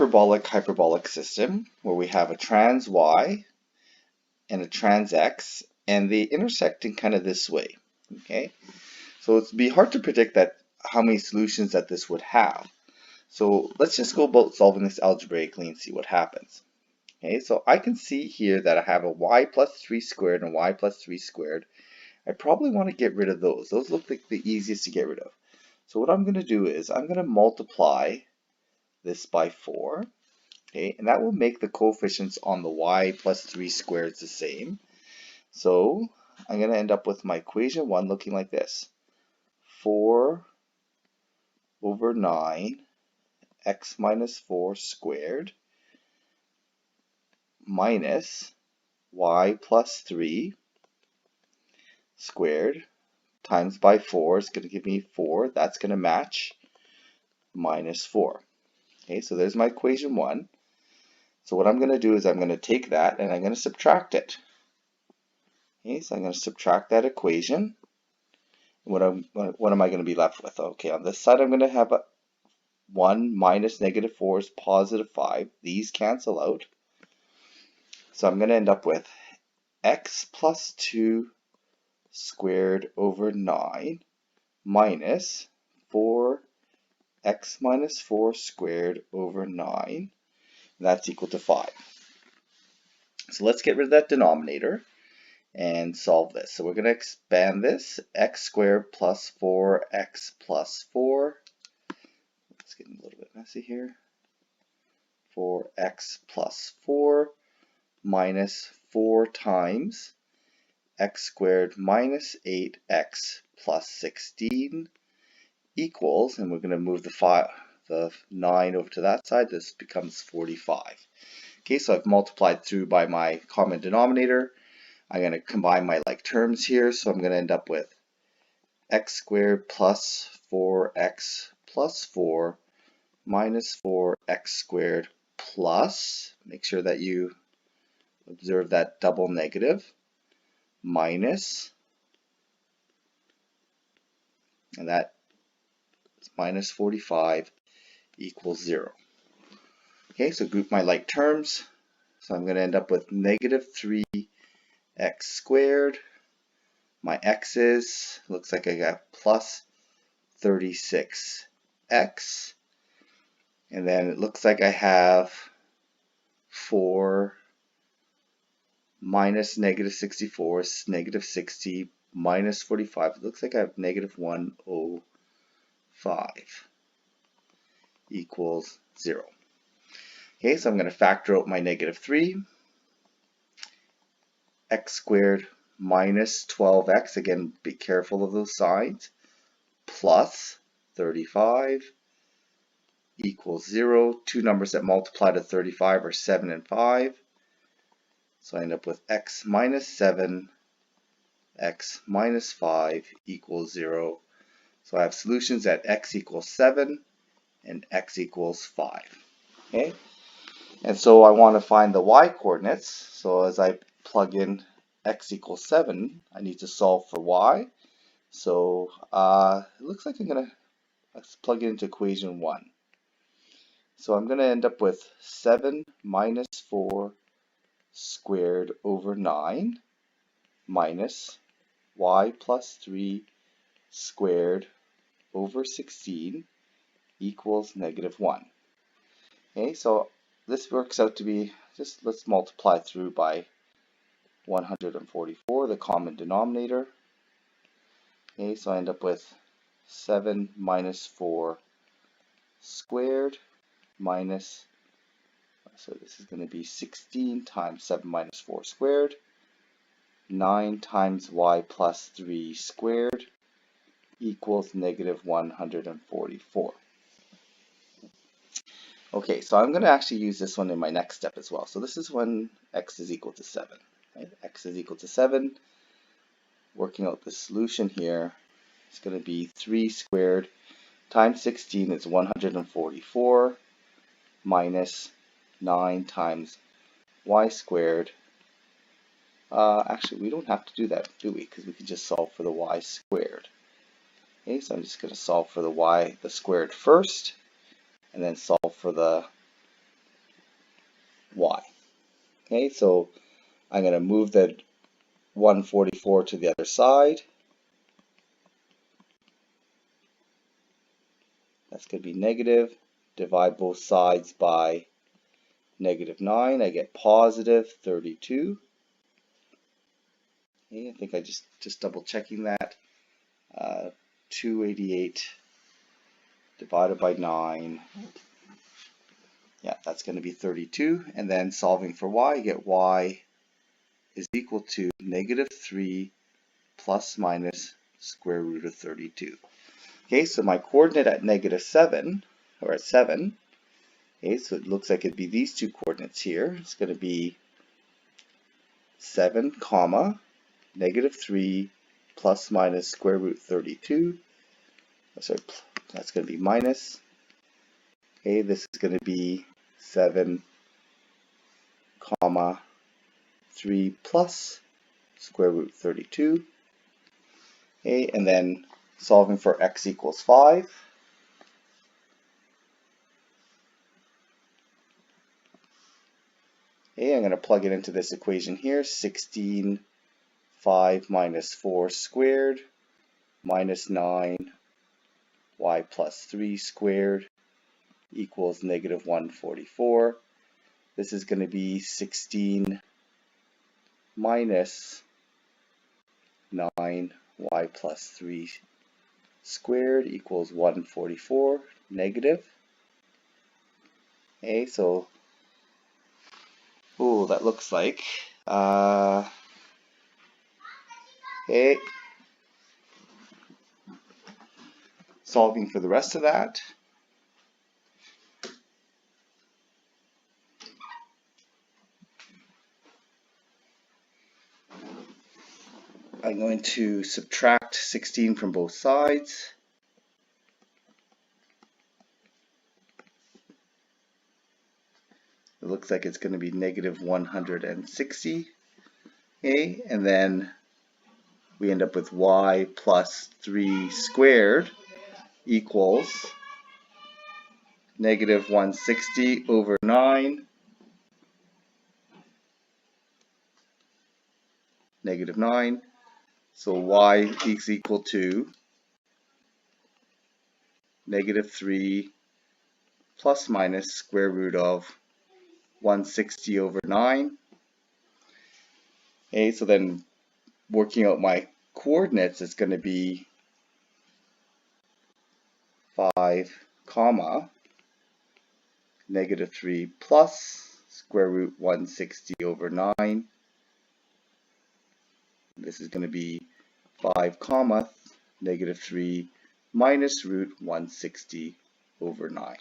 hyperbolic system where we have a trans y and a trans x, and they intersecting kind of this way. Okay, so it'd be hard to predict that how many solutions that this would have. So let's just go about solving this algebraically and see what happens. Okay, so I can see here that I have a y plus 3 squared and y plus 3 squared. I probably want to get rid of those. Those look like the easiest to get rid of. So what I'm going to do is I'm going to multiply this by 4. Okay, and that will make the coefficients on the y plus 3 squareds the same. So I'm going to end up with my equation 1 looking like this. 4 over 9 x minus 4 squared minus y plus 3 squared times by 4 is going to give me 4. That's going to match minus 4. Okay, so there's my equation 1. So what I'm going to do is I'm going to take that and I'm going to subtract it. Okay, so I'm going to subtract that equation. What am I going to be left with? Okay, on this side I'm going to have 1 minus negative 4 is positive 5. These cancel out. So I'm going to end up with x plus 2 squared over 9 minus 4x minus 4 squared over 9. That's equal to 5. So let's get rid of that denominator and solve this. So we're going to expand this. X squared plus 4x plus 4. It's getting a little bit messy here. 4x plus 4 minus 4 times x squared minus 8x plus 16 equals, and we're going to move the 9 over to that side. This becomes 45. Okay, so I've multiplied through by my common denominator. I'm going to combine my like terms here, so I'm going to end up with x squared plus 4x plus 4 minus 4x squared plus, make sure that you observe that double negative, minus, and that is minus 45 equals 0. Okay, so group my like terms. So I'm going to end up with negative 3x squared. My x's, looks like I got plus 36x. And then it looks like I have 4 minus negative 64 is negative 60 minus 45. It looks like I have negative 105 equals 0. Okay, so I'm going to factor out my negative 3. X squared minus 12x, again be careful of those signs, plus 35 equals 0. Two numbers that multiply to 35 are 7 and 5. So I end up with x minus 7, x minus 5 equals 0. So I have solutions at x equals 7 and x equals 5. Okay, and so I want to find the y coordinates. So as I plug in x equals 7, I need to solve for y. So it looks like I'm going to plug it into equation 1. So I'm going to end up with 7 minus 4 squared over 9 minus y plus 3 squared over 16 equals negative 1. Okay, so this works out to be, just let's multiply through by 144, the common denominator. Okay, so I end up with 7 minus 4 squared minus, so this is going to be 16 times 7 minus 4 squared, 9 times y plus 3 squared equals negative 144. Okay, so I'm going to actually use this one in my next step as well. So this is when x is equal to 7. Right? X is equal to 7. Working out the solution here, it's going to be 3 squared times 16 is 144 minus 9 times y squared. Actually, we don't have to do that, do we? Because we can just solve for the y squared. Okay, so I'm just going to solve for the squared first, and then solve for the y. Okay, so I'm going to move the 144 to the other side. That's going to be negative. Divide both sides by -9. I get positive 32. Okay, I think I just double checking that. 288 divided by 9. Yeah, that's going to be 32. And then solving for y, I get y is equal to -3 plus minus square root of 32. Okay, so my coordinate at -7, or at 7, okay, so it looks like it'd be these two coordinates here. It's going to be 7, comma, -3 plus minus square root 32. Sorry, that's going to be minus. Okay, this is going to be 7, comma, 3 plus square root 32. Okay, and then solving for x equals 5. Okay, I'm going to plug it into this equation here. 16, 5 minus 4 squared minus 9 y plus 3 squared equals -144. This is going to be 16 minus 9 y plus 3 squared equals 144 negative. Okay, so that looks like okay, solving for the rest of that. I'm going to subtract 16 from both sides. It looks like it's going to be -160. Okay, and then we end up with y plus 3 squared equals -160 over 9, -9. So y is equal to -3 plus minus square root of 160 over 9. Okay, so then working out my coordinates is going to be 5, comma, -3 plus square root 160 over 9. This is going to be 5, comma, -3 minus root 160 over 9.